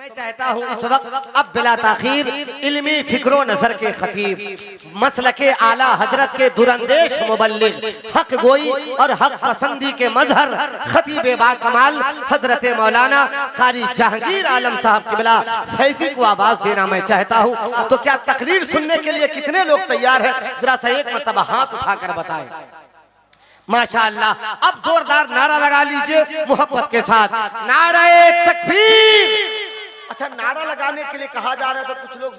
मैं चाहता हूँ इस वक्त अब बिला ताखीर इल्मी फिक्रो नजर के खतीब, मसलके आला हजरत के दुरंदेश मुबल्लिग, हक गोई और हक पसंदी के मजहर खतीब बा कमाल हजरत मौलाना कारी जहांगीर आलम साहब किबला फैजी को आवाज देना मैं चाहता हूँ। तो क्या तकरीर सुनने के लिए कितने लोग तैयार हैं? जरा सा एक मरतबा हाथ उठाकर बताएं। माशाअल्लाह। अब जोरदार नारा लगा लीजिए मोहब्बत के साथ, नारे तकबीर। अच्छा, नारा लगाने के लिए कहा जा रहा है तो कुछ लोग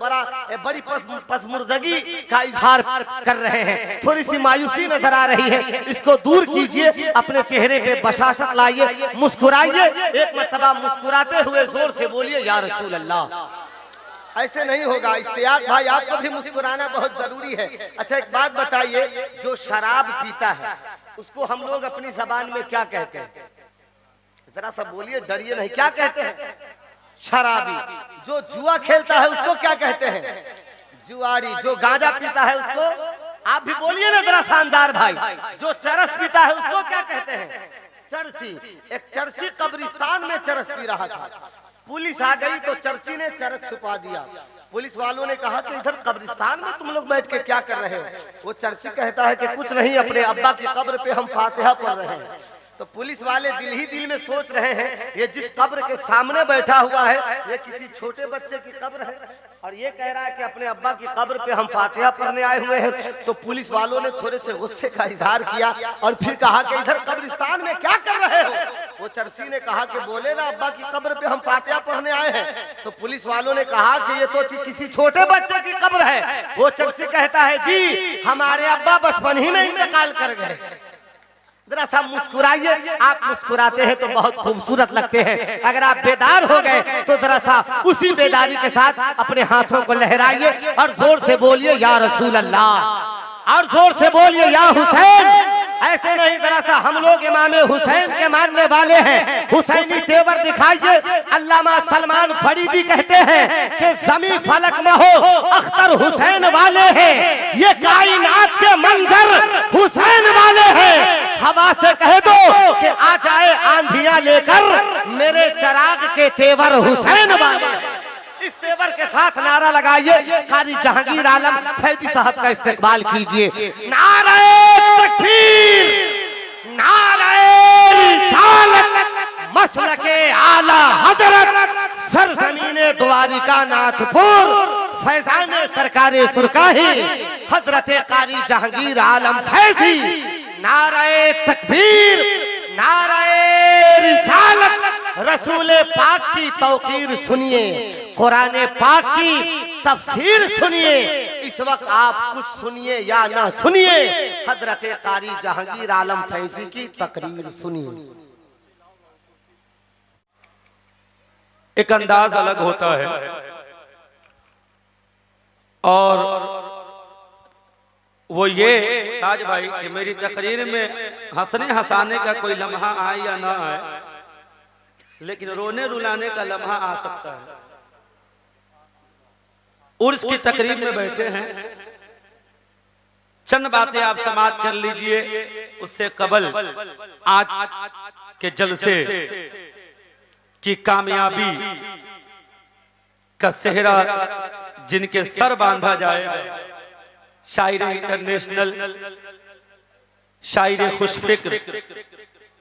बड़ी पसमुर्दगी का इजहार कर रहे हैं, थोड़ी सी मायूसी नजर आ रही है, इसको दूर कीजिए, अपने चेहरे पे बशाशत लाइए, मुस्कुराइए, एक मरतबा मुस्कुराते हुए जोर से बोलिए या रसूल अल्लाह। ऐसे नहीं होगा इश्तियाक भाई, आपको भी मुस्कुराना बहुत जरूरी है। अच्छा एक बात बताइए, जो शराब पीता है उसको हम लोग अपनी जबान में क्या कहते हैं? जरा सा बोलिए, डरिए नहीं, क्या कहते हैं? शराबी। जो जुआ खेलता है उसको क्या कहते हैं? जुआरी। जो गांजा पीता है उसको, आप भी बोलिए ना जरा शानदार भाई, जो चरस पीता है उसको क्या कहते हैं? चरसी। एक चरसी कब्रिस्तान में चरस पी रहा था, पुलिस आ गई तो चरसी ने चरस छुपा दिया। पुलिस वालों ने कहा कि इधर कब्रिस्तान में तुम लोग बैठ के क्या कर रहे हो? वो चरसी कहता है कि कुछ नहीं, अपने अब्बा की कब्र पे हम फातिहा पढ़ रहे हैं। तो पुलिस वाले दिल ही दिल में सोच रहे हैं, ये जिस कब्र के सामने बैठा हुआ है ये किसी छोटे बच्चे की कब्र है, और ये कह रहा है कि अपने अब्बा की कब्र पे हम फातिहा पढ़ने आए हुए हैं। तो पुलिस वालों ने थोड़े से गुस्से का इजहार किया और फिर कहा कि इधर कब्रिस्तान में क्या कर रहे हो? वो चरसी ने कहा कि बोले ना अब्बा की कब्र पे हम फातिहा पढ़ने आए हैं। तो पुलिस वालों ने कहा कि ये तो किसी छोटे बच्चे की कब्र है। वो चरसी कहता है जी हमारे अब्बा बचपन ही में इंतकाल कर गए। जरा सा मुस्कुराइए, आप मुस्कुराते हैं तो बहुत खूबसूरत लगते हैं। अगर आप बेदार हो गए तो जरा सा उसी बेदारी के साथ अपने हाथों को लहराइए और जोर से बोलिए या रसूल अल्लाह, और जोर से बोलिए या हुसैन। ऐसे नहीं, जरा सा हम लोग इमाम हुसैन के मानने वाले हैं, हुसैनी तेवर दिखाइए। अल्लामा सलमान फरीदी कहते हैं कि जमी फलक में हो अख्तर हुसैन वाले हैं, ये कायनात के मंजर हुसैन वाले हैं। हवा से कह दो कि आ जाए आंधियां लेकर, मेरे चिराग के तेवर हुसैन वाले। इस तेवर के साथ नारा लगाइए, कारी जहांगीर आलम फैजी साहब का इस्तेकबाल कीजिए। नारे तकबीर, नारे रिसालत, मसलके आला हजरत, सरजमीने द्वारिका नाथपुर, फैजाने सरकारे सुरकाही हजरत कारी जहांगीर आलम फैजी। नारे तकबीर, नारे रिसालत, रसूल पाक की तौकीर सुनिए, कुरान पाक की तफसीर सुनिए। इस वक्त आप कुछ सुनिए या ना सुनिए, हजरत कारी जहांगीर आलम फैजी की तकरीर सुनिए। एक अंदाज अलग होता है और वो ये ताज भाई कि मेरी तकरीर में हंसने हंसाने का कोई लम्हा आए या ना आए, लेकिन रोने रुलाने का लम्हा आ सकता है। उर्स की तकरीब में बैठे हैं, चंद बातें आप समाप्त कर लीजिए। उससे कबल आज के जलसे की कामयाबी का सेहरा जिनके सर बांधा जाएगा, शायर इंटरनेशनल, शायर खुशफिक्र,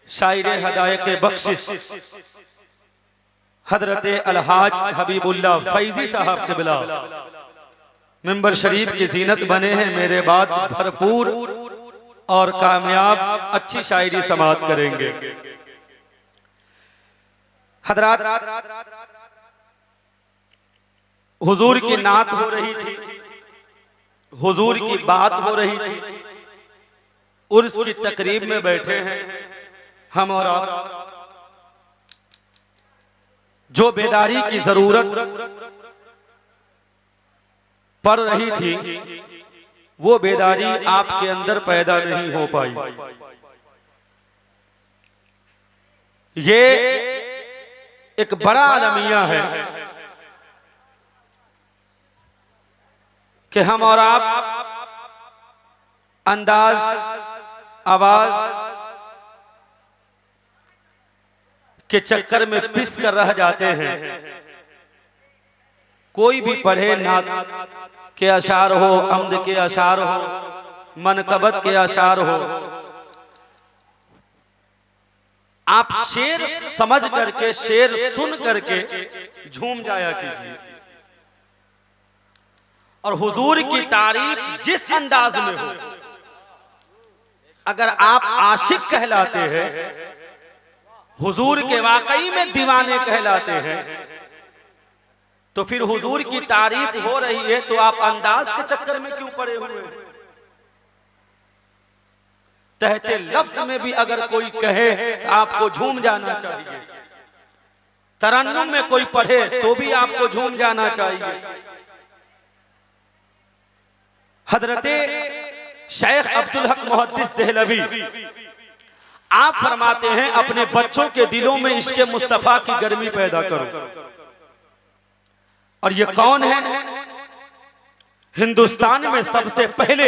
शायर हदायत बख्शिश हजरत अलहाज हबीबुल्लाह फैजी साहब क़िबला मिंबर शरीफ की जीनत बने हैं। मेरे बाद भरपूर और कामयाब अच्छी शायरी समाअत करेंगे। हजरात, हुजूर की नात हो रही थी, हुजूर की बात हो रही थी, उर्स की तकरीब में बैठे हैं हम और आप। जो बेदारी की जरूरत पड़ रही थी वो बेदारी आपके अंदर पैदा नहीं हो पाई। ये एक बड़ा अलमिया है कि हम और आप अंदाज, आवाज के चक्कर में पिस कर रह जाते हैं। कोई भी पढ़े, नात के अशार हो, अम्द के अशार हो, मनकबत के अशार हो, आप शेर समझ करके, शेर सुन करके झूम जाया कीजिए। और हुजूर की तारीफ जिस अंदाज में हो, अगर आप आशिक कहलाते हैं, हुजूर के वाकई में दीवाने कहलाते हैं, तो फिर हुजूर की तारीफ हो रही है तो आप अंदाज के चक्कर में क्यों पड़े हुए हैं? तहते लफ्ज में भी अगर कोई कहे तो आपको झूम जाना चाहिए। तरन्नुम में कोई पढ़े तो भी आपको झूम जाना चाहिए। हजरते शेख अब्दुल हक मुहद्दिस देहलवी आप फरमाते हैं, अपने बच्चों के दिलों में इश्क़े मुस्तफा की गर्मी पैदा करो। और ये कौन है? हिंदुस्तान में सबसे पहले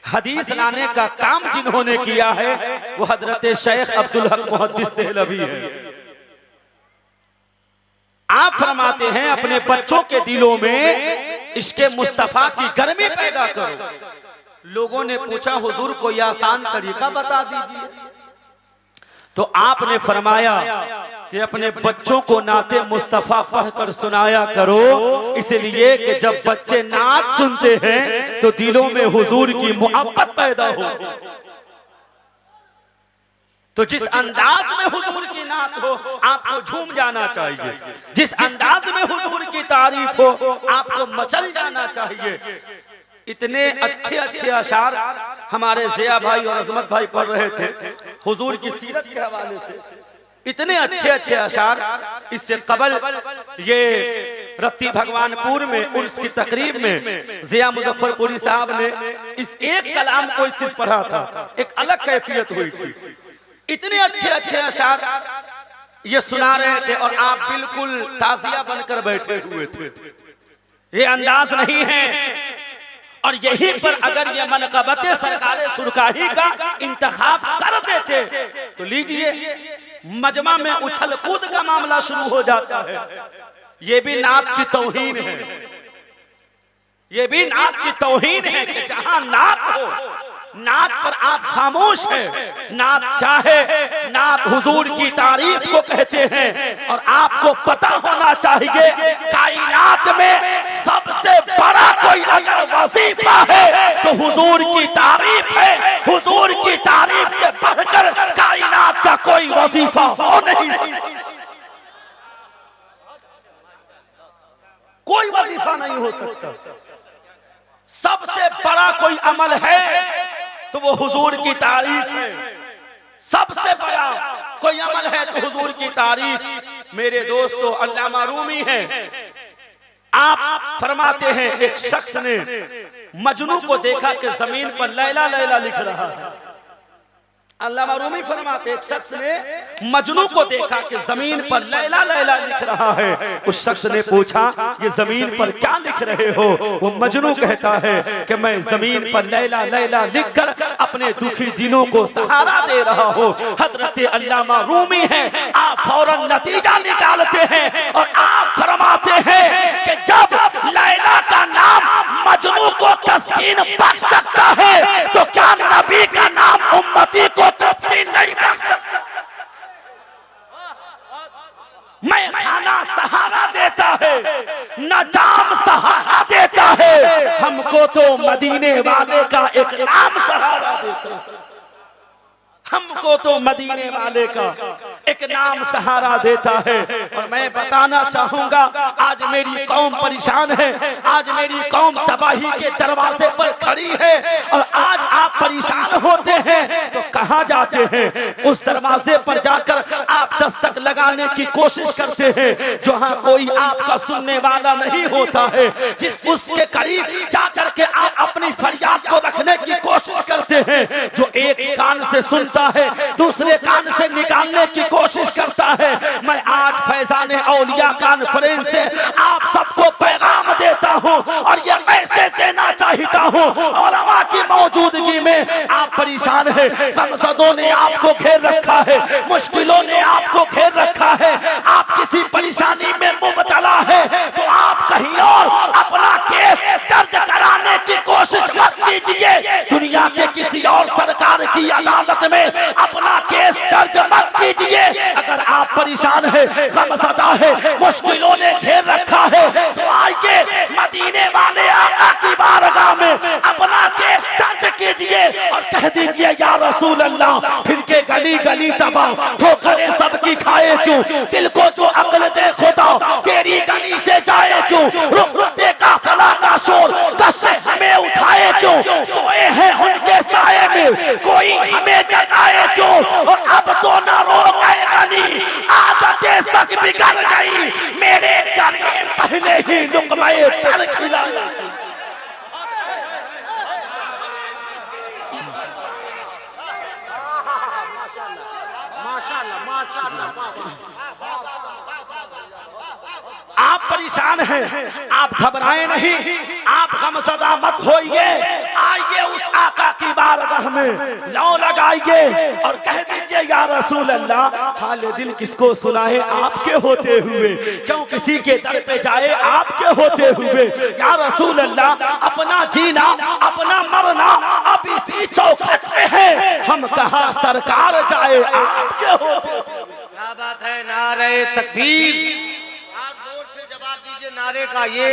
हदीस लाने का काम जिन्होंने किया है वो हजरत शेख अब्दुल हक मुहद्दिस देहलवी है। आप फरमाते हैं, अपने बच्चों के दिलों में इश्क़े मुस्तफा की गर्मी पैदा करो। लोगों ने पूछा, हुजूर कोई आसान तरीका बता दीजिए। तो आपने फरमाया कि अपने बच्चों को नाते मुस्तफा पढ़कर सुनाया करो, इसलिए कि जब बच्चे नात सुनते हैं तो दिलों में हुजूर की मोहब्बत पैदा हो। तो जिस अंदाज में हुजूर की नात हो आपको झूम जाना चाहिए, जिस अंदाज में हुजूर की तारीफ हो आपको मचल जाना चाहिए। इतने अच्छे अच्छे अशार हमारे ज़िया भाई और अजमत भाई पढ़ रहे थे हुजूर की सीरत के हवाले से, इतने अच्छे अच्छे अशार। इससे कबल ये रत्ती भगवानपुर में उर्स की तकरीब में ज़िया मुजफ्फरपुरी साहब ने इस एक कलाम को सिर्फ पढ़ा था, एक अलग कैफियत हुई थी। इतने अच्छे अच्छे अशार ये सुना रहे थे और आप बिल्कुल ताजिया बनकर बैठे हुए थे। ये अंदाज नहीं है। और यहीं पर अगर ये मनकबते सरकारे सुरकाही का इंतखाब कर देते तो लीजिए मजमा में उछल कूद का मामला शुरू हो जाता है। ये भी नात की तौहीन है, ये भी नात की तौहीन है कि जहां नात हो, नात पर आप खामोश हैं। नात क्या है? नात हुजूर की तारीफ को कहते हैं। और आपको पता होना चाहिए कायनात में सबसे बड़ा कोई अगर वजीफा है तो हुजूर की तारीफ है। हुजूर की तारीफ से बढ़कर कायनात का कोई वजीफा हो नहीं सकता, कोई वजीफा नहीं हो सकता। सबसे बड़ा कोई अमल है तो वो हुजूर की तारीफ है। सबसे बड़ा कोई अमल है तो हुजूर की तारीफ। मेरे दोस्तों, अल्लामा रूमी है, आप फरमाते हैं एक शख्स ने मजनू को देखा कि जमीन पर लैला लैला लिख रहा है। अल्लामा रूमी फरमाते एक शख्स ने मजनू को देखा कि जमीन पर लैला लैला लिख रहा है। उस शख्स ने पूछा, ये जमीन पर क्या लिख रहे हो? वो मजनू कहता है कि मैं जमीन पर लैला लैला लिखकर अपने दुखी दिलों को सहारा दे रहा हूँ। हजरत अल्लामा रूमी है, आप फौरन नतीजा निकालते हैं और आप फरमाते हैं कि जब लैला का नाम मजनू को तस्कीन बख्श सकता है तो क्या नबी का नाम उम्मती को तस्कीन नहीं बख्श सकता? मैं खाना सहारा देता है, न जाम सहारा देता है, हमको तो मदीने वाले का एक नाम सहारा देता है। हमको तो मदीने वाले का एक नाम सहारा देता है। और मैं बताना चाहूंगा, आज मेरी कौम परेशान है, आज मेरी कौम तबाही के दरवाजे पर खड़ी है। और आज आप परेशान होते हैं तो कहाँ जाते हैं? उस दरवाजे पर जाकर आप दस्तक लगाने की कोशिश करते हैं जहाँ कोई आपका सुनने वाला नहीं होता है। जिस उसके करीब जाकर के आप अपनी फरियाद को रखने की कोशिश करते हैं, जो एक कान से सुनता है दूसरे कान से निकालने की कोशिश करता है। मैं आज फैजाने औलिया कॉन्फ्रेंस से आप सबको पैगाम देता हूं और ये मैसेज देना चाहता हूं, उलमा की मौजूदगी में आप परेशान हैं, गमज़दों ने आपको घेर रखा है, मुश्किलों ने आपको घेर रखा है, आप किसी परेशानी में मुबतला है तो आपका मुश्किलों ने घेर रखा है, तो आइए मदीने वाले आका की बारगाह में अपना केस दर्ज कीजिए और कह दीजिए या रसूल अल्लाह, फिर के गली गली तबाह ठोकरें सबकी खाए क्यों, दिल को जो अक्ल दे खुदा तेरी गली से जाए क्यों, रुख रुखते का फला का शोर कष्ट हमें उठाए क्यों, सोए हैं उनके साए में कोई हमें जगाए क्यों, और अब तो ना रोकेगा नहीं, आदतें सच बिगड़ गई, मेरे करीम पहले ही लुक़्मे तर खिला। आप परेशान हैं, आप घबराएं नहीं, आप गमज़दा मत होइए, आइए उस आका की बारगाह में लौ लगाइए और कह दीजिए या रसूल अल्लाह, हाल दिल किसको सुनाए आपके होते हुए, क्यों किसी के दर पे जाए आपके होते हुए, या रसूल अल्लाह अपना जीना अपना मरना अब इसी चौखट पे है, हम कहाँ सरकार जाए आपके होते। क्या बात है, नारे तकबीर, आप जोर से जवाब दीजिए नारे का। ये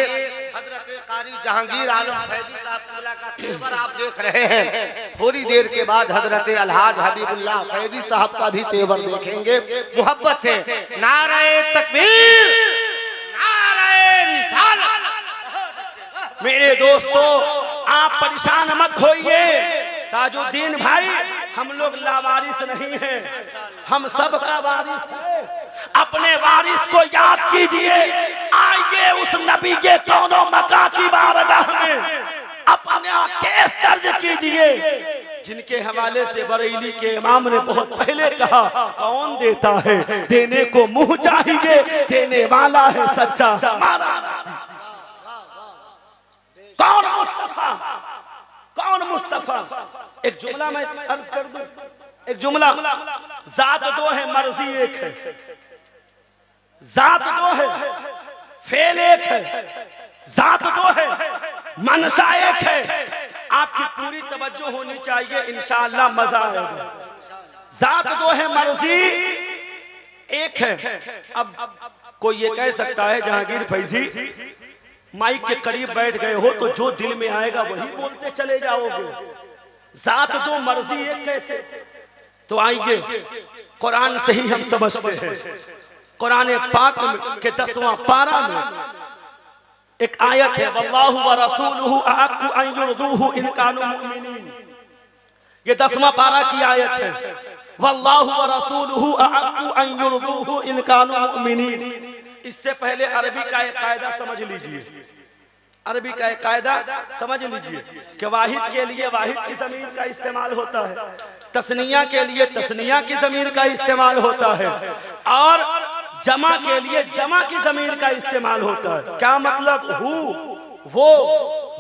हजरत कारी जहांगीर आलम फैदी साहब क़िबला का तेवर आप देख रहे हैं। थोड़ी देर के बाद हजरत अलहाज हबीबुल्लाह फैदी साहब का भी तेवर देखेंगे। मोहब्बत से नारे तकबीर, नारे रिसालत। मेरे दोस्तों, आप परेशान मत होइए, ताजुद्दीन भाई हम लोग लावारिस नहीं हैं, हम सब का वारिस है, अपने वारिस को याद कीजिए, आइए उस नबी के कौनो मका की बारगाह में अपना केस दर्ज कीजिए, जिनके हवाले से बरेली के इमाम ने बहुत पहले कहा, कौन देता है देने को मुंह चाहिए, देने वाला है सच्चा हमारा। कौन मुस्तफा, कौन मुस्तफा? एक जुमला मैं अर्ज कर दूं, एक जुमला, जात दो है मर्जी एक है, जात दो है फेल एक है, जात दो है मनशा एक है। आपकी पूरी तवज्जो होनी चाहिए, इंशाअल्लाह मजा आएगा। जात दो है मर्जी एक है। अब कोई ये कह सकता है जहांगीर फैजी माइक के करीब बैठ गए हो तो जो दिल में आएगा वही बोलते चले जाओगे, जात दो मर्जी एक कैसे? तो आइए कुरान से ही हम समझते हैं। कुरान पाक के 10वां पारा में एक आयत है, वल्लाहु व रसूलुहु अहक्कु अन युरदूहु इन कानू मुमिनीन। ये 10वां पारा की आयत है, वल्लाहु व रसूलुहु अहक्कु अन युरदूहु इन कानू मुमिनीन। इससे पहले अरबी का एक कायदा समझ लीजिए, अरबी का एक कायदा समझ लीजिए कि वाहिद के लिए वाहिद की ज़मीर का इस्तेमाल होता है, तस्निया के लिए तस्निया की ज़मीर का इस्तेमाल होता है, और जमा के लिए जमा की ज़मीर का इस्तेमाल होता है। क्या मतलब? हु वो,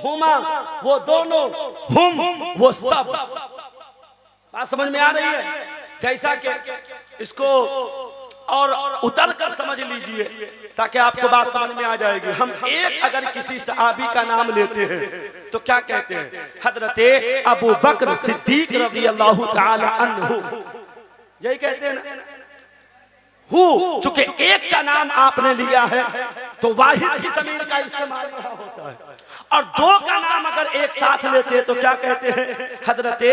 हुमा वो दोनों, हुम वो सब। बात समझ में आ रही है? जैसा कि इसको और उतर कर समझ लीजिए ताकि आपको बात समझ में आ जाएगी। हम एक अगर किसी सहाबी का नाम लेते हैं तो क्या कहते हैं? हजरते अबू बकर सिद्दीक रज़ियल्लाहु ताला अन्हु, यही कहते हैं ना। हु चूंकि एक का नाम आपने लिया है तो वाहिद की ज़मीर का इस्तेमाल यहाँ होता है, और दो का नाम अगर एक साथ लेते हैं तो क्या कहते हैं? हजरते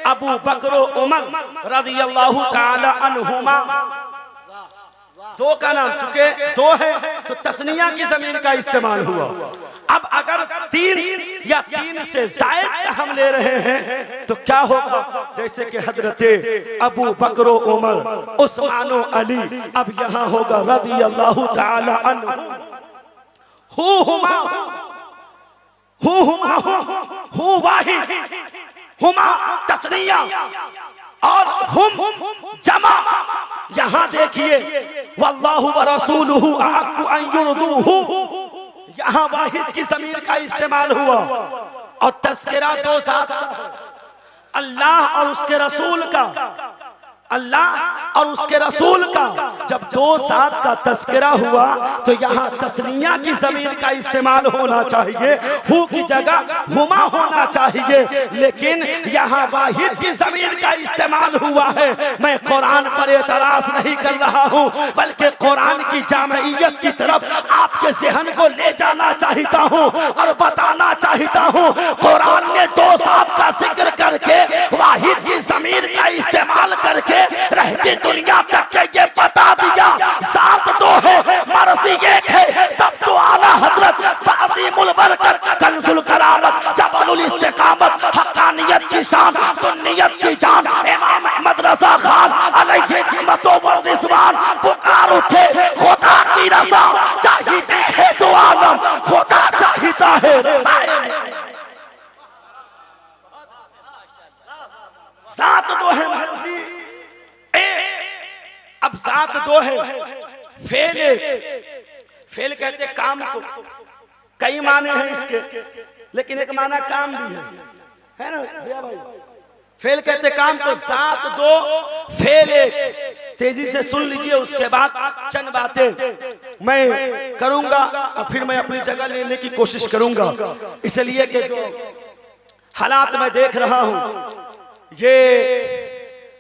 अबू बकर उमर रज़ियल्लाहु ताला अन्हुमा। दो का नाम चुके दो है तो तस्निया की ज़मीर का इस्तेमाल हुआ। अब अगर तीन या तीन से जायद का हम ले रहे हैं तो क्या होगा? जैसे कि हजरते अबू बकर उमर उस्मान अली, अब यहाँ होगा रज़ियल्लाहु ताला अन्हु। हुमा हु वाहिद, हुमा तस्निया और हुम जमा। यहाँ देखिए वल्लाहु व रसूलुहु अहक्कु अन युरदूहु, यहाँ वाहिद की ज़मीर का इस्तेमाल हुआ, और तस्किरा दो साथ, अल्लाह और उसके रसूल का, अल्लाह और उसके रसूल का जब दो साथ का तस्करा हुआ तो यहाँ तस्निया की ज़मीर का इस्तेमाल होना चाहिए, हु की जगह हुमा होना चाहिए, लेकिन यहाँ वाहिद की ज़मीर का इस्तेमाल हुआ है। मैं कुरान पर एतराज़ नहीं कर रहा हूँ, बल्कि कुरान की जामियत की तरफ आपके ज़हन को ले जाना चाहता हूँ और बताना चाहता हूँ। कुरान ने दो साथ का जिक्र करके वाहिद की ज़मीर का इस्तेमाल करके रहती दुनिया तक के ये बता दिया साथ दो है मर्सी एक है। तब तो आला हजरत ताज़ीमुल बरकत कंजुल करामत जबलुल इस्तिकामत हक्कानियत की शान सुन्नियत की जान इमाम अहमद रज़ा खान अलैहि रहमतो व रिज़वान पुकार उठे खुदा की रज़ा चाहते है तो आलम खुदा चाहता है रज़ा। साथ दो है मर्जी अब साथ दो है फेल फेल कहते काम को, कई माने हैं इसके, लेकिन एक माना काम भी है ना भाई। फेल कहते काम को, साथ दो फेल एक। तेजी से सुन लीजिए, उसके बाद चंद बातें मैं करूंगा और फिर मैं अपनी जगह लेने की कोशिश करूंगा, इसलिए कि जो हालात मैं देख रहा हूं ये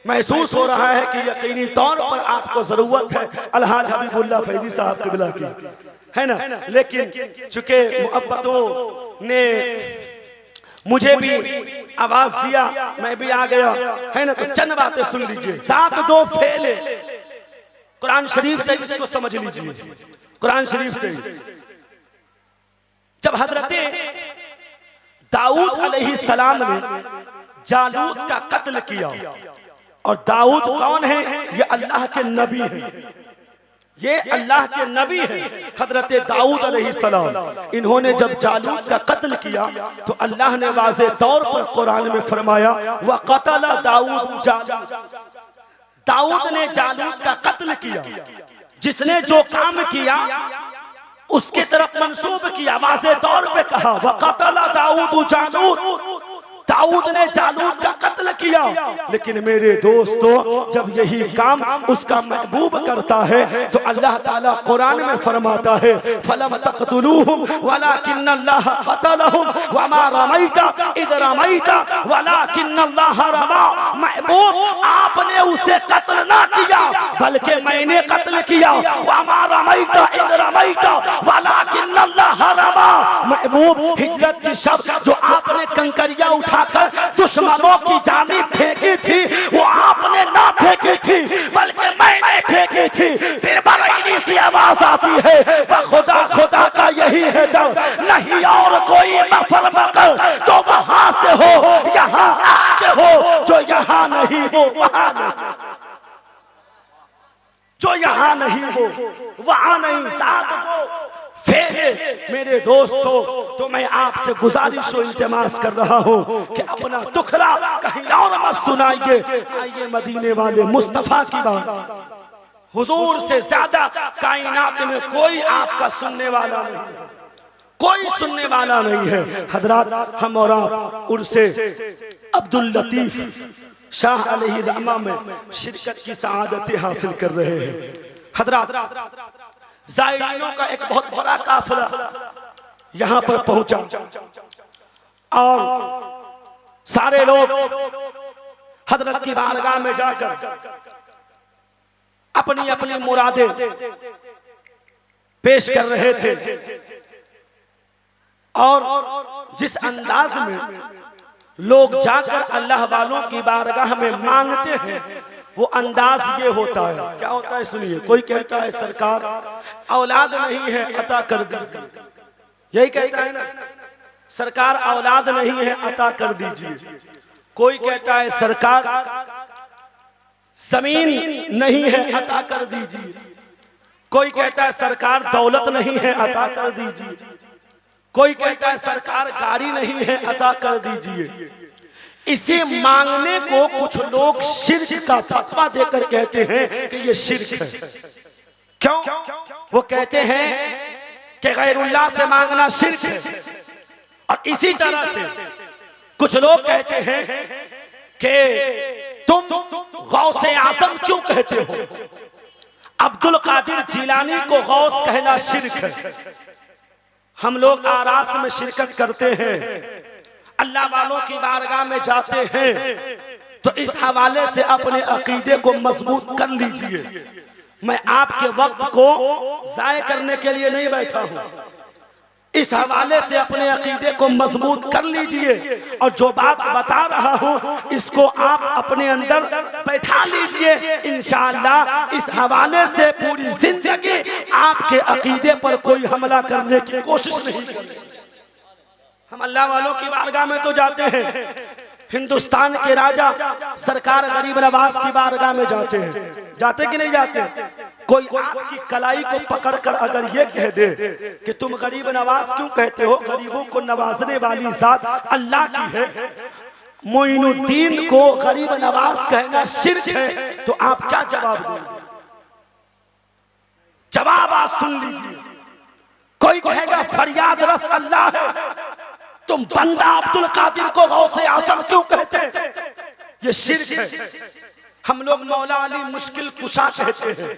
महसूस हो रहा है कि यकीनी तौर पर आपको जरूरत है अलहाज हबीबुल्लाह फैजी साहब कबिला की, है ना। लेकिन चूंकि मुहब्बतों ने मुझे भी आवाज दिया, मैं भी आ गया, है ना, तो चंद बातें सुन लीजिए। साथ दो फेल कुरान शरीफ से इसको समझ लीजिए, कुरान शरीफ से। जब हजरते दाऊद अलैहिस्सलाम ने जालूत का कत्ल किया, और दाऊद कौन है? ये अल्लाह के नबी हैं, ये अल्लाह के नबी हैं हजरत दाऊद अलैहिस्सलाम। इन्होंने जब जालूत का कत्ल किया तो अल्लाह ने वाज़े तौर पर कुरान में फरमाया व क़तल दाऊद, दाऊद ने जालूत का कत्ल किया। जिसने जो काम किया उसके तरफ मंसूब किया, वाज़े तौर पे कहा व क़तल दाऊद जालूत, दाऊद ने जालूत का कत्ल किया। लेकिन मेरे दोस्तों, जब यही काम उसका महबूब करता है तो अल्लाह ताला कुरान में फरमाता है फलम तक़तुलूहुम वलाकिन्नल्लाह क़तलहुम वमा रमैता इज़ रमैता वलाकिन्नल्लाह रमा। महबूब, आपने उसे कत्ल ना किया बल्कि मैंने कत्ल किया। वमा रमैता इज़ रमैता वलाकिन्नल्लाह रमा। महबूब, हिजरत की शब जो आपने कंकरिया उठा दुश्मनों की जानी फेंकी थी, वो आपने ना फेंकी थी बल्कि मैंने फेंकी थी। फिर बरेली से आवाज आती है खुदा खुदा का यही है दर, नहीं और कोई नफर मकर जो वहां से हो यहाँ आके हो, जो यहाँ नहीं वो वहां नहीं, जो यहाँ नहीं वो वहां नहीं। साथ दो फेले मेरे दोस्तों, तो मैं आपसे गुजारिश और इल्तिमास कर रहा हूँ कि अपना दुखड़ा कहीं और मत सुनाइए। आइए मदीने वाले मुस्तफा की बात, हुजूर से ज्यादा कायनात में कोई आपका सुनने वाला नहीं, कोई सुनने वाला नहीं है। हजरात, हम और आप उर्से अब्दुल लतीफ शाह अलैहि रहमा में शिरकत की सआदतें हासिल कर रहे हैं। हजरात, ज़ायरीनों का एक बहुत बड़ा काफिला यहाँ पर पहुंचा और सारे लोग हजरत की बारगाह में जाकर अपनी अपनी मुरादें पेश कर रहे थे। और जिस अंदाज में लोग जाकर अल्लाह वालों की बारगाह में मांगते हैं वो अंदाज ये होता है। क्या होता है सुनिए। कोई कहता है सरकार औलाद नहीं है अता कर दीजिए, यही कहता है ना, सरकार औलाद नहीं है अता कर दीजिए। कोई कहता है सरकार जमीन नहीं है अता कर दीजिए। कोई कहता है सरकार दौलत नहीं है अता कर दीजिए। कोई कहता है सरकार गाड़ी नहीं है अता कर दीजिए। इसे मांगने को कुछ लोग शिर्क का फतवा देकर कहते हैं कि ये शिर्क है। क्यों? वो कहते हैं कि गैरुल्लाह से मांगना शिर्क है। और इसी तरह से कुछ लोग कहते हैं कि तुम गौसे आजम क्यों कहते हो? अब्दुल कादिर जिलानी को गौस कहना शिर्क है। हम लोग आरास में शिरकत करते हैं, अल्लाह वालों की बारगाह में जाते हैं, तो इस हवाले से अपने अकीदे को मजबूत कर लीजिए। मैं आपके वक्त को जाया करने के लिए नहीं बैठा हूं, इस हवाले से अपने अकीदे को मजबूत कर लीजिए और जो बात बता रहा हूं इसको आप अपने अंदर बैठा लीजिए। इंशाअल्लाह इस हवाले से पूरी जिंदगी आपके अकीदे पर कोई हमला करने की कोशिश नहीं करेंगे। हम अल्लाह वालों की बारगाह में तो जाते हैं, हिंदुस्तान के राजा सरकार गरीब नवाज की बारगाह में जाते हैं, जाते कि नहीं जाते? कोई आपकी कलाई को पकड़कर अगर ये कह दे कि तुम गरीब नवाज क्यों कहते हो, गरीबों को नवाजने वाली जात अल्लाह की है, मोइनुद्दीन को गरीब नवाज कहना शिर्क है, तो आप क्या जवाब देंगे? जवाब आप सुन लीजिए। कोई कहेगा फरियाद रस अल्लाह है, तुम बंदा अब्दुल कादिर को गौसे आजम क्यों कहते हैं? ये शिर्क है। हम लोग मौला अली मुश्किल कुशा कहते हैं,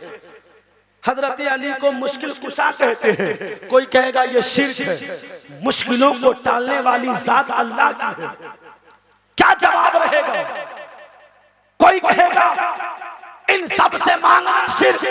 हजरत अली को मुश्किल कुशा कहते हैं। कोई कहेगा ये शिर्क है, मुश्किलों को टालने वाली जात अल्लाह की है। क्या जवाब रहेगा? कोई कहेगा इन सब से मांगना शिर्क।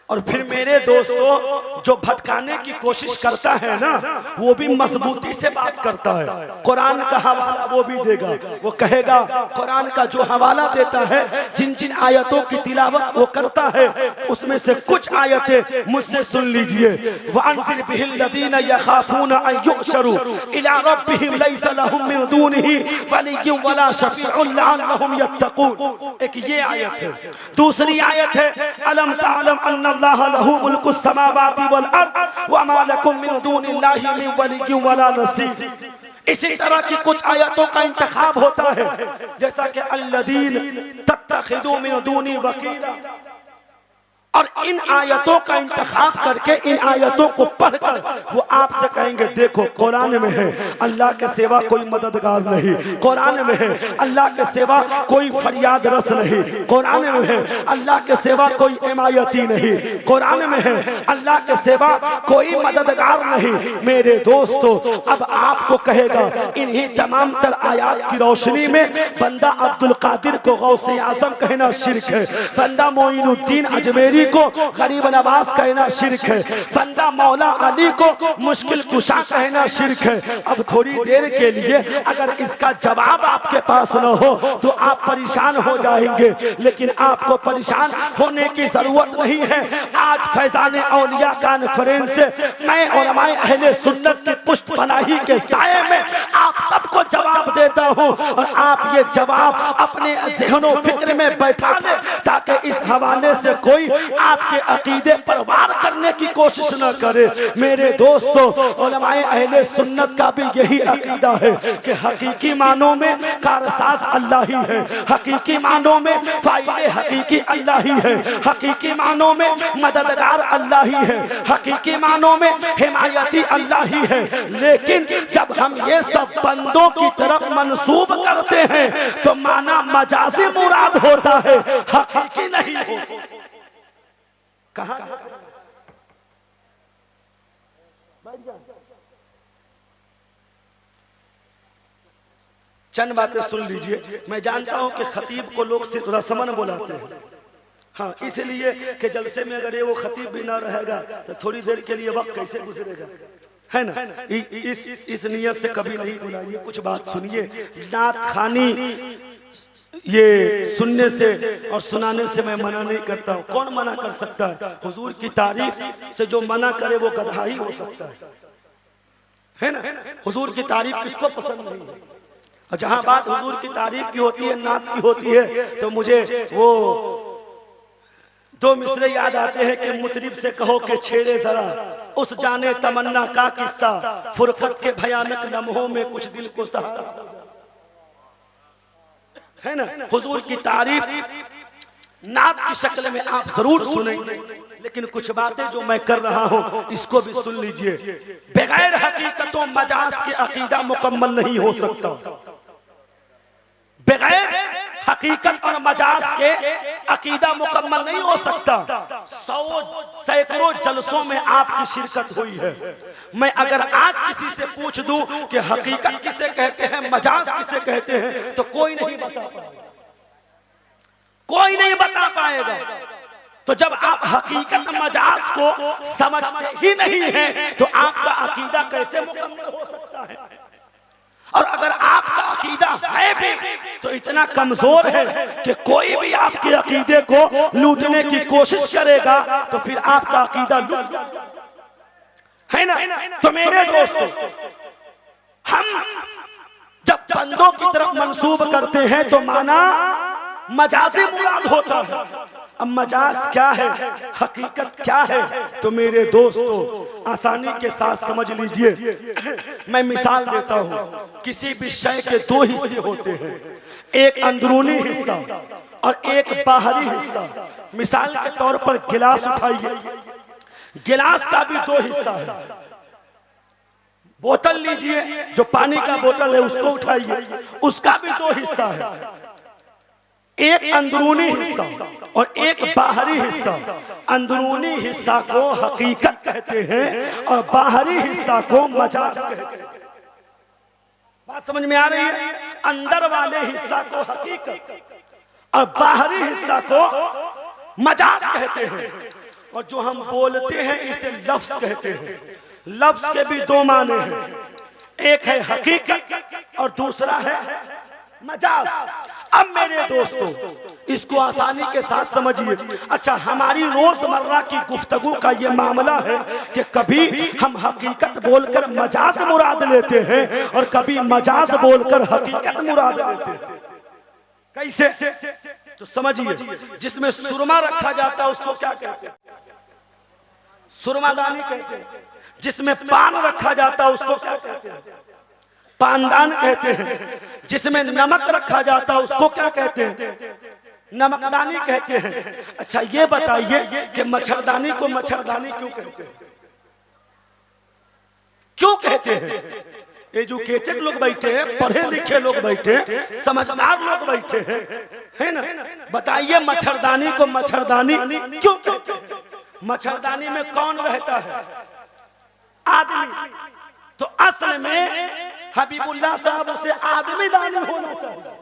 और फिर मेरे दोस्तों, जो भटकाने की कोशिश करता है ना, वो भी मजबूती से बात करता है। कुरान का हवाला वो भी देगा, वो कहेगा कुरान का जो हवाला देता है, जिन जिन आयतों की तिलावत वो करता है, उसमें से कुछ आयतें मुझसे सुन लीजिए। वअन्ज़िर बिहिल लज़ीना यख़ाफ़ूना अन युहशरू इला रब्बिहिम लैसा लहुम मिन दूनिही वलिय्युन वला शफ़ीउन लअल्लहुम यत्तक़ून। एक ये आयत है। दूसरी आयत है अलम तअलम अन्ना लहू मुल्कु समावाति वल अर्द व मा लकुम मिन दूनिल्लाहि मिन वलिय्यिन वला नसीर। इसी तरह की कुछ आयतों का इंतखाब होता है, जैसा कि अल्लज़ीन तत्तखिदू मिन दूनी वकीला। और इन आयतों का इंतखाब करके इन आयतों को पढ़कर वो आपसे कहेंगे देखो कुरान में है अल्लाह के सिवा कोई मददगार नहीं, कुरान में है अल्लाह के सिवा कोई फरियाद रस नहीं, कुरान में है अल्लाह के सिवा कोई हिमायती नहीं, कुरान में है अल्लाह के सिवा कोई मददगार नहीं। मेरे दोस्तों, अब आपको कहेगा इन्हीं तमाम तर आयात की रोशनी में बंदा अब्दुल कादिर को गौसे आजम कहना शिर्क है, बंदा मोइनुद्दीन अजमेरी को गरीब नवाज कहना शिर्क है, बंदा मौला अली को मुश्किल कुशा कहना शिर्क है। अब थोड़ी देर के लिए अगर इसका जवाब आपके पास न हो तो आप परेशान हो जाएंगे, लेकिन आपको परेशान होने की जरूरत नहीं है। आज फैजान औलिया कॉन्फ्रेंस से मैं और हमारे अहले सुन्नत की पुष्ट पनाही के साये में आप सबको जवाब देता हूँ, और आप ये जवाब अपने ज़हनो फिक्र में बैठा ले, ताकि इस हवाले से कोई आपके अकीदे पर वार करने की कोशिश न करे। मेरे दोस्तों, उलमाए अहले सुन्नत का भी यही अकीदा है कि हकीकी मानों में कारसाज अल्लाह ही है, हकीकी मानों में फाइले हकीकी अल्लाह ही है, हकीकी मानों में मददगार अल्लाह ही है, हकीकी मानों में हिमायती अल्लाह ही है। लेकिन जब हम ये सब बंदों की तरफ मंसूब करते हैं तो माना मजाजी मुराद होता है, हकीकी नहीं होता। कहा चंद बातें सुन लीजिए। मैं जानता हूं कि खतीब को लोग सिर्फ रस्मन बुलाते हैं, हाँ, इसलिए कि जलसे में अगर ये वो खतीब भी ना रहेगा तो थोड़ी देर के लिए वक्त कैसे गुजरेगा, है ना। इस नियत से कभी नहीं बुलाइए। कुछ बात सुनिए। नात खानी ये सुनने से और सुनाने से मैं मना नहीं करता हूँ। कौन मना कर सकता है? हुजूर की तारीफ से जो मना करे वो गधा ही हो सकता है ना। हुजूर की तारीफ किसको पसंद नहीं है? और जहाँ बात हुजूर की तारीफ की होती है, नात की होती है, तो मुझे वो दो मिसरे याद आते हैं कि मुतरिब से कहो कि छेड़े जरा उस जाने तमन्ना का किस्सा, फुरकत के भयानक लम्हों में कुछ दिल को सहारा, है ना। हुजूर की तारीफ नात की शक्ल में आप जरूर सुनेंगे, लेकिन कुछ बातें जो मैं कर रहा हूं इसको भी सुन लीजिए। बगैर हकीकतों मजाज के अकीदा मुकम्मल नहीं हो सकता, बगैर हकीकत और मजाज के अकीदा मुकम्मल नहीं हो सकता। 100 सैकड़ों जलसों में आपकी शिरकत हुई है। मैं अगर आज किसी से पूछ दूं कि हकीकत किसे कहते हैं, मजाज किसे कहते हैं, तो कोई नहीं बता पाएगा, कोई नहीं बता पाएगा। तो जब आप हकीकत मजाज को समझते ही नहीं हैं तो आपका अकीदा कैसे मुकम्मल हो सकता है? और अगर आपका अकीदा है भी तो इतना कमजोर है कि कोई भी आपके अकीदे को लूटने की कोशिश करेगा तो फिर आपका अकीदा लूट है ना। तो मेरे दोस्तों, हम जब बंदों की तरफ मंसूब करते हैं तो माना मजाजी मुराद होता है। अब मजाज क्या है, हकीकत क्या है, तो मेरे दोस्तों आसानी के साथ समझ लीजिए। मैं मिसाल देता हूँ, किसी भी शय के दो हिस्से होते हैं, एक अंदरूनी हिस्सा और एक बाहरी हिस्सा। मिसाल के तौर पर गिलास उठाइए, गिलास का भी दो हिस्सा है। बोतल लीजिए, जो पानी का बोतल है उसको उठाइए, उसका भी दो हिस्सा है, एक अंदरूनी हिस्सा और एक बाहरी हिस्सा। अंदरूनी हिस्सा को हकीकत कहते हैं और बाहरी हिस्सा को मजाज कहते हैं। बात समझ में आ रही है? अंदर वाले हिस्सा को हकीकत और बाहरी हिस्सा को मजाज कहते हैं। और जो हम बोलते हैं इसे लफ्ज कहते हैं। लफ्ज के भी दो माने हैं, एक है हकीकत और दूसरा है मजाज। अब मेरे दोस्तों, इसको आसानी के साथ समझिए। अच्छा, हमारी रोजमर्रा की गुफ्तगू का ये मामला है कि कभी हम हकीकत बोलकर मजाज मुराद लेते हैं और कभी मजाज बोलकर हकीकत मुराद लेते हैं। कैसे? तो समझिए, जिसमें सुरमा रखा जाता है उसको क्या कहते हैं? सुरमादानी कहते हैं। जिसमें पान रखा जाता है उसको क्या कहते हैं? पानदान कहते हैं। जिसमें नमक रखा जाता है उसको क्या कहते हैं? नमकदानी कहते हैं। अच्छा, ये बताइए कि मच्छरदानी को मच्छरदानी क्यों कहते हैं? क्यों कहते हैं? एजुकेटेड लोग बैठे हैं, पढ़े लिखे लोग बैठे हैं, समझदार लोग बैठे हैं, है ना। बताइए मच्छरदानी को मच्छरदानी क्यों कहते हैं? मच्छरदानी में कौन रहता है? आदमी। तो असल में हबीबुल्लाह साहब उसे आदमी दानी होना चाहिए,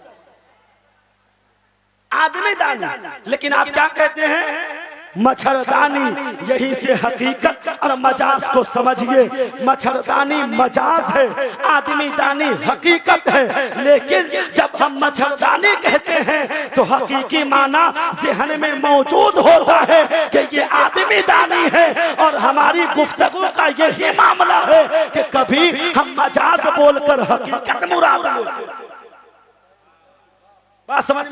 आदमी दानी। लेकिन आप क्या कहते हैं? मच्छरदानी। यही से हकीकत और मजाज को समझिए। मच्छरदानी मजाज है, आदमी दानी हकीकत है। लेकिन जब हम मच्छरदानी कहते हैं तो हकीकी माना ज़हन में मौजूद होता है कि ये आदमी दानी है। और हमारी गुफ्तगू का यही मामला है कि कभी हम मजाज बोलकर हकीकत मुराद लेते हैं। बात समझ?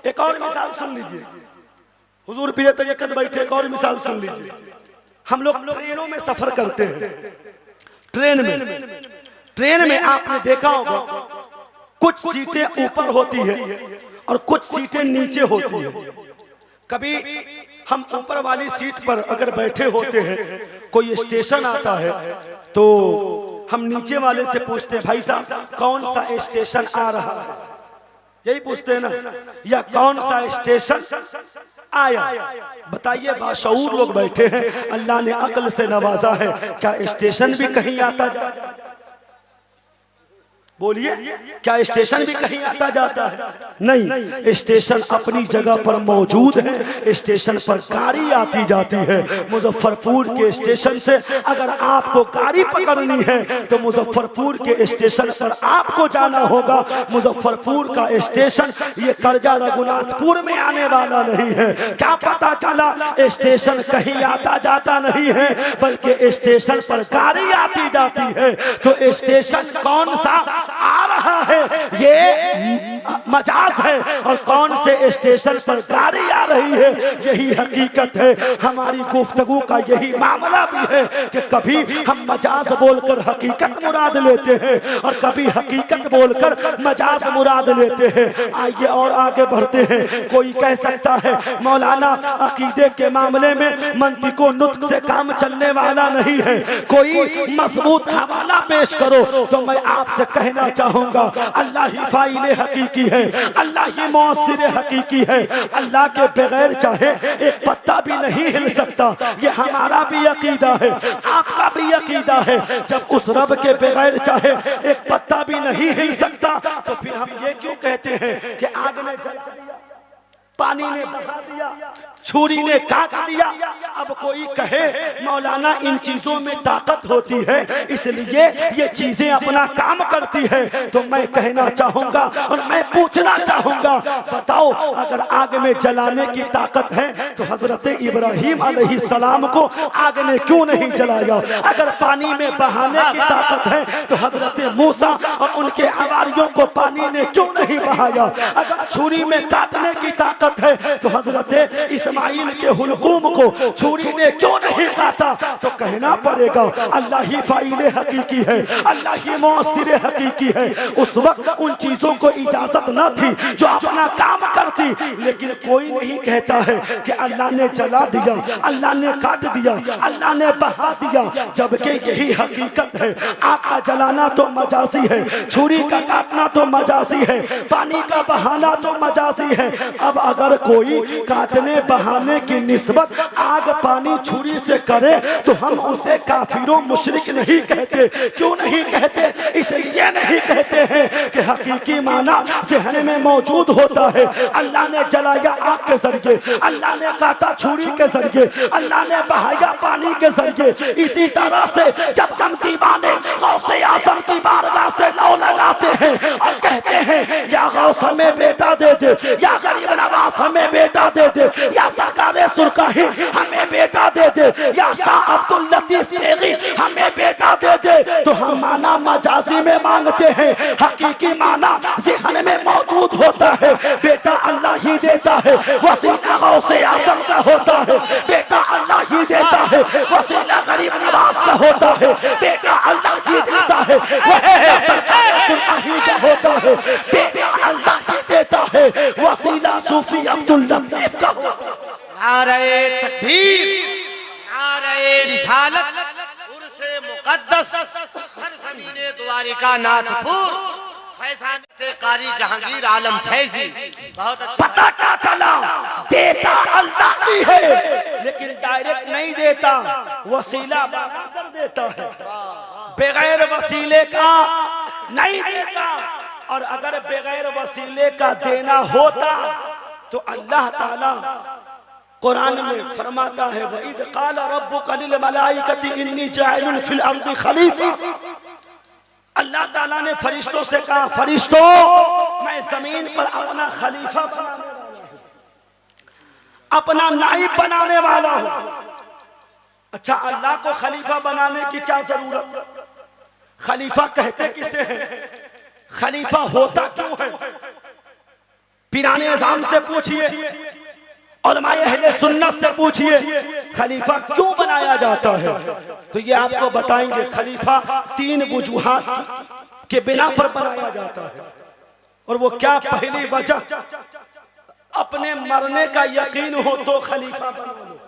एक और मिसाल सुन लीजिए। हुजूर पीर तरीक़त बैठे, एक और मिसाल सुन लीजिए। हम लोग ट्रेनों में सफर करते हैं। ट्रेन में आपने देखा होगा कुछ सीटें ऊपर होती है और कुछ सीटें नीचे होती है। कभी हम ऊपर वाली सीट पर अगर बैठे होते हैं, कोई स्टेशन आता है तो हम नीचे वाले से पूछते हैं, भाई साहब कौन सा स्टेशन आ रहा है? यही पूछते हैं ना, या कौन सा स्टेशन आया? बताइए, बाशऊर लोग बैठे हैं, अल्लाह ने अक्ल से नवाजा है, क्या स्टेशन भी कहीं आता जाता? बोलिए, क्या स्टेशन भी कहीं आता जाता है? नहीं, स्टेशन अपनी जगह पर मौजूद है। स्टेशन पर गाड़ी आती जाती है। मुजफ्फरपुर के स्टेशन से अगर आपको गाड़ी पकड़नी है तो मुजफ्फरपुर के स्टेशन पर आपको जाना होगा। मुजफ्फरपुर का स्टेशन ये करजा रघुनाथपुर में आने वाला नहीं है। क्या पता चला? स्टेशन कहीं आता जाता नहीं है, बल्कि स्टेशन पर गाड़ी आती जाती है। तो स्टेशन कौन सा आ रहा है ये मजाज है, और कौन से स्टेशन पर गाड़ी आ रही है यही हकीकत है। हमारी गुफ्तगू का यही मामला भी है कि कभी हम मजाज बोलकर हकीकत मुराद लेते हैं और कभी हकीकत बोलकर मजाज मुराद लेते हैं। आइए और आगे बढ़ते हैं। कोई कह सकता है मौलाना अकीदे के मामले में मंतिको नुत्क से काम चलने वाला नहीं है, कोई मजबूत हवाला पेश करो। तो मैं आपसे कहना चाहूंगा, अल्लाह ही फाइल हकीकी हकीकी है, अल्लाह ही मौसिर हकीकी है। अल्लाह के बगैर चाहे एक पत्ता भी नहीं हिल सकता। ये हमारा भी अकीदा है, आपका भी अकीदा है। जब उस रब के बगैर चाहे एक पत्ता भी नहीं हिल सकता, तो फिर हम ये क्यों कहते हैं कि आग ने जला दिया, पानी ने बहा दिया, छुरी ने काट दिया। अब कोई कहे मौलाना इन चीजों में ताकत होती है इसलिए ये चीजें अपना काम करती है, तो मैं कहना चाहूंगा और मैं पूछना चाहूंगा, बताओ अगर आग में जलाने की ताकत है तो हजरत इब्राहिम अलैहिस्सलाम को आग ने क्यों नहीं जलाया? अगर पानी में बहाने की ताकत है तो हजरत मूसा और उनके हवारियों को पानी ने क्यों नहीं बहाया? अगर छुरी में काटने की ताकत है तो हजरत इस्माइल के हुलकूम को छुरी ने क्यों नहीं काटा? तो कहना पड़ेगा अल्लाह ही फाइल हकीकी है, अल्लाह ही मौसिर हकीकी है। उस वक्त उन चीजों को इजाजत न थी जो अपना काम करती, लेकिन कोई नहीं कहता है कि अल्लाह ने जला दिया, अल्लाह ने काट दिया, अल्लाह ने बहा दिया, जबकि यही हकीकत है। आग का जलाना तो मजाजी है, छुरी का काटना तो मजाजी है, पानी का बहाना तो मजाजी है। अब अगर कोई काटने बहाने की निस्बत आग पानी छुरी से करे तो हम उसे काफिरों मुशरिक नहीं कहते। क्यों नहीं कहते? इसलिए नहीं कहते हैं कि हकीकी माना ज़हन में मौजूद होता है। अल्लाह ने जलाया आग के जरिए, अल्लाह ने काटा छुरी के जरिए, अल्लाह ने बहाया पानी के जरिए। इसी तरह से जब हम दीवाने गौसे आज़म की बारगाह से लौ लगाते हैं और कहते हैं या गौस हमें बेटा दे दे, या गरीब नवाज हमें बेटा दे दे, या सरकारे सुरकाही हमें बेटा दे दे, या शाह अब्दुल लतीफ तेगी हमें बेटा दे दे, तो हम माना मजाजी में मांगते हैं, हकीकी माना ज़हन में मौजूद होता है। बेटा अल्लाह ही देता है, वसीला गौसे आज़म का होता है। बेटा अल्लाह ही देता है, वसीला गरीब नवाज का होता है। बेटा अल्लाह ही देता है, वसीला सरकारे सुरकाही का होता है। बेटा अल्लाह ही देता है, वसीला सूफी अब्दुल लतीफ का होता है। नारे तकबीर, नारे रिसालत, उर्से मुकद्दस, सरज़मीने द्वारिका नाथपुर, फैज़ान कारी जहांगीर आलम फैजी। बहुत अच्छा। पता क्या चला? देता अल्लाह ही है, लेकिन डायरेक्ट नहीं देता, वसीला बनाकर देता है, बगैर वसीले का नहीं देता। और अगर बगैर वसीले का देना होता तो अल्लाह ताला कुरान में फरमाता है वइद क़ाल रब्बुका लिल मलाइकति इन्नी जाइलुन फिल अर्दि खलीफा। अल्लाह ताला ने फरिश्तों से कहा, फरिश्तों मैं जमीन पर अपना खलीफा बनाने वाला हूं, अपना नाइब बनाने वाला हूं। अच्छा, अल्लाह को खलीफा बनाने की क्या जरूरत? खलीफा कहते किसे हैं? खलीफा होता क्यों है? पीराने अज़ाम से पूछिए, उलमाए अहले सुन्नत से पूछिए, खलीफा क्यों बनाया जाता है? तो ये आपको बताएंगे। खलीफा 3 वजूहात के बिना पर बनाया जाता है। और वो क्या? पहली वजह, अपने मरने का यकीन हो तो खलीफा बना लो।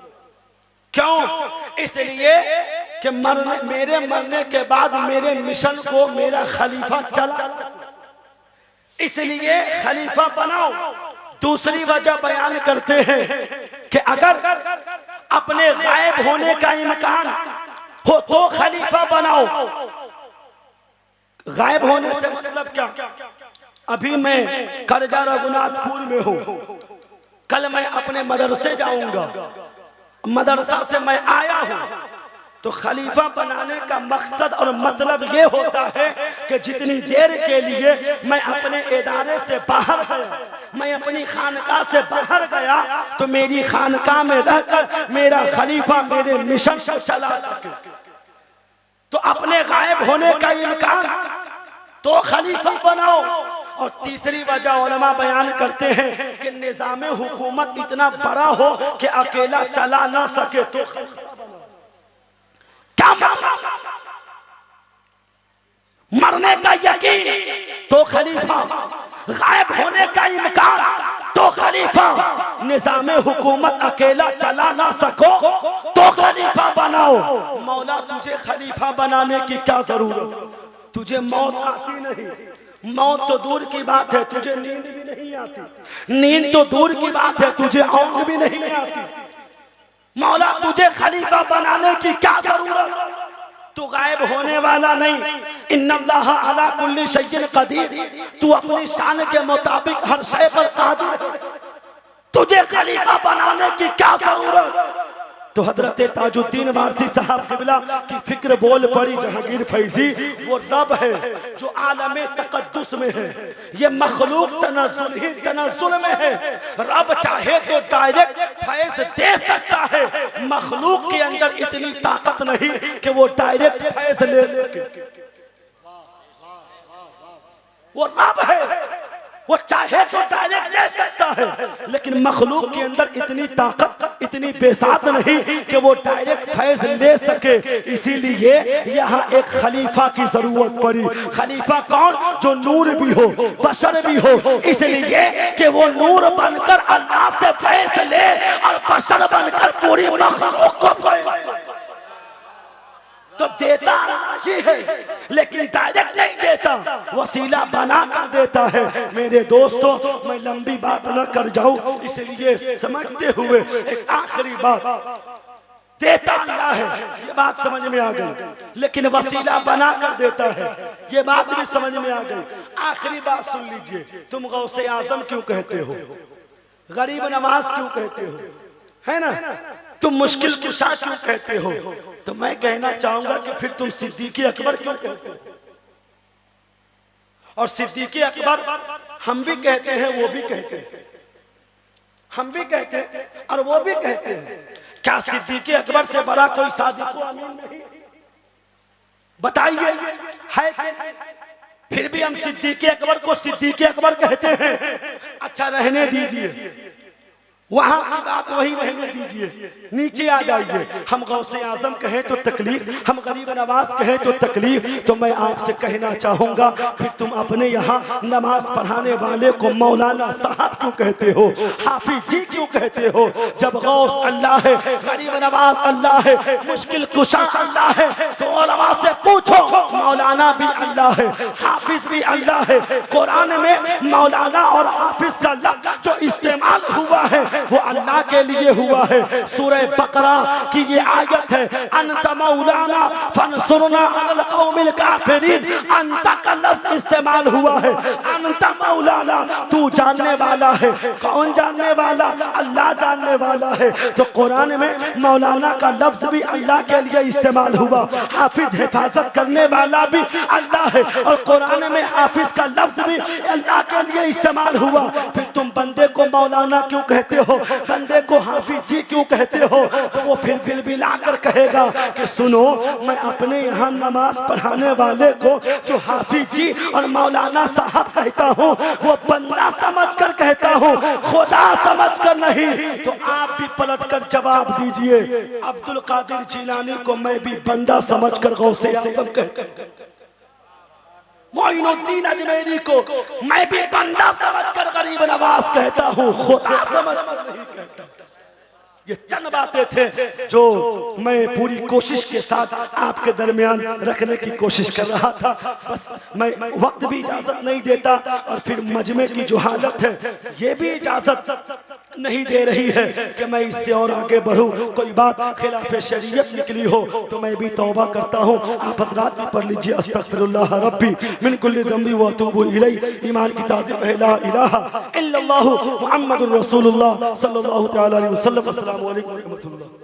क्यों? इसलिए कि मेरे मरने के बाद मेरे मिशन को मेरा खलीफा चला, इसलिए खलीफा बनाओ। दूसरी वजह बयान करते हैं कि अगर अपने गायब होने का इम्कान हो तो खलीफा बनाओ। गायब होने से मतलब क्या? अभी मैं करजा रघुनाथपुर में हूं, कल मैं अपने मदरसे जाऊंगा, मदरसा से मैं आया हूं, तो खलीफा बनाने का मकसद और मतलब ये होता है कि जितनी देर के लिए मैं अपने इदारे से बाहर गया, मैं अपनी खानकाह से बाहर गया, तो मेरी खानकाह में रहकर मेरा खलीफा मेरे मिशन पर चला सके। तो अपने गायब होने का इम्कान तो खलीफा बनाओ। और तीसरी वजह उलमा बयान करते हैं कि निज़ाम हुकूमत इतना बड़ा हो कि अकेला चला ना सके तो क्या मतलब? मरने का यकीन तो खलीफा, गायब होने का इम्कान तो खलीफा, निज़ाम हुकूमत अकेला चला ना सको तो खलीफा बनाओ। मौला तुझे खलीफा बनाने की क्या जरूरत? तुझे मौत आती नहीं, मौत तो दूर की बात है, तुझे नींद भी नहीं आती। नींद तो दूर की बात है, तुझे ऊँघ भी नहीं आती। मौला तुझे खलीफा बनाने की क्या जरूरत, तू गायब होने वाला नहीं। इन्नल्लाह अला कुल्ली शैइन कदीर, तू अपनी शान के मुताबिक हर शय पर कादिर है। तुझे खलीफा बनाने की क्या जरूरत। तो हजरत ताजुद्दीन वारसी साहब किबला की फिक्र बोल पड़ी जहांगीर फैजी, वो रब है जो आलमे तकद्दुस में है, ये मखलूक तनज़्ज़ुल ही तनज़्ज़ुल में है। रब चाहे तो डायरेक्ट फैज़ दे सकता है, मखलूक के अंदर इतनी ताकत नहीं कि वो डायरेक्ट फैज़ ले सके। वो रब है, वो चाहे तो डायरेक्ट दे सकता है, लेकिन मखलूक के अंदर इतनी ताकत, इतनी बेसात नहीं कि वो डायरेक्ट फैज़ ले सके। इसीलिए यहाँ एक खलीफा की जरूरत पड़ी। खलीफा कौन, जो नूर भी हो, बशर भी हो, इसलिए कि वो नूर बनकर अल्लाह से फैज़ ले और बशर बनकर पूरी मखलूक को फैज़। तो देता ही है, लेकिन डायरेक्ट नहीं देता, वसीला बना कर देता है। मेरे दोस्तों, मैं लंबी बात न कर जाऊं, इसलिए समझते हुए एक आखिरी बात, देता अल्लाह है, ये बात समझ में आ गई, लेकिन वसीला बना कर देता है, ये बात भी समझ में आ गई। आखिरी बात सुन लीजिए, तुम गौसे आजम क्यों कहते हो, गरीब नवाज क्यों कहते हो, है ना, तुम मुश्किल कुशा क्यों कहते हो। तो मैं कहना चाहूंगा कि फिर तुम सिद्दीक़ अकबर क्यों कहते हो। और सिद्दीक़ अकबर हम भी कहते हैं, वो भी कहते हैं, हम भी कहते हैं और वो भी कहते हैं। क्या सिद्दीक़ अकबर से बड़ा कोई सादिक़ अमीन नहीं, बताइए है। फिर भी हम सिद्दीक़ अकबर को सिद्दीक़ अकबर कहते हैं। अच्छा रहने दीजिए, वहां की बात वही रहने दीजिए, नीचे आ जाइए। हम गौसे आजम कहें तो तकलीफ, हम गरीब नवाज कहें तो तकलीफ। तो मैं आपसे कहना चाहूंगा, फिर तुम अपने यहाँ नमाज पढ़ाने वाले को मौलाना साहब क्यों कहते हो, हाफिज जी क्यों कहते हो, जब गौस अल्लाह है, गरीब नवाज अल्लाह है, मुश्किल कुशा अल्लाह है। तो उलमा से पूछो, मौलाना भी अल्लाह है, हाफिज भी अल्लाह है। कुरान में मौलाना और हाफिज का लफ्ज़ जो इस्तेमाल हुआ है वो अल्लाह के लिए हुआ है। सूरह बकरा की ये आयत है, अंत मौलाना फनसुरना अलल कौमिल काफिरीन। अंत का लफ्ज़ इस्तेमाल हुआ है, अंत मौलाना, तू जानने वाला है। कौन जानने वाला, अल्लाह जानने वाला है। तो कुरान में मौलाना का लफ्ज़ भी अल्लाह के लिए इस्तेमाल हुआ, हाफिज हिफाजत करने वाला भी अल्लाह है, और कुरान में हाफिज का लफ्ज़ भी अल्लाह के लिए इस्तेमाल हुआ। फिर तुम बंदे को मौलाना क्यों कहते हो, बंदे को हाफिज जी क्यों कहते हो। तो वो फिर बिलबिला कर कहेगा कि सुनो, मैं अपने यहाँ नमाज पढ़ाने वाले को जो हाफिज जी और मौलाना साहब कहता हूँ, वो बंदा समझ कर कहता हूँ, खुदा समझ कर नहीं। तो आप भी पलट कर जवाब दीजिए, अब्दुल कादिर जिलानी को मैं भी बंदा समझ कर गौसे आज़म कहता हूँ, मोइनुद्दीन अजमेरी को मैं भी बंदा समझकर गरीब नवाज कहता हूँ, खुदा समझकर नहीं कहता। ये चंद बातें थे जो मैं पूरी कोशिश के साथ आपके दरमियान रखने की कोशिश कर रहा था। बस मैं वक्त भी इजाजत नहीं देता, और फिर मजमे की जो हालत है ये भी इजाजत नहीं दे रही है कि मैं इससे और आगे बढ़ूं। कोई बात खिलाफ शरीयत निकली हो तो मैं भी तौबा करता हूं। आप हज़रात भी पढ़ लीजिए, अस्तगफिरुल्लाह रब्बी मिन कुल्ली ज़ंबी व अतूबु इलैहि। ईमान की ताज़ीम है ला इलाहा इल्लल्लाहु मुहम्मदुर रसूलुल्लाह सल्लल्लाहु तआला अलैहि वसल्लम। अस्सलामु अलैकुम व रहमतुल्लाह।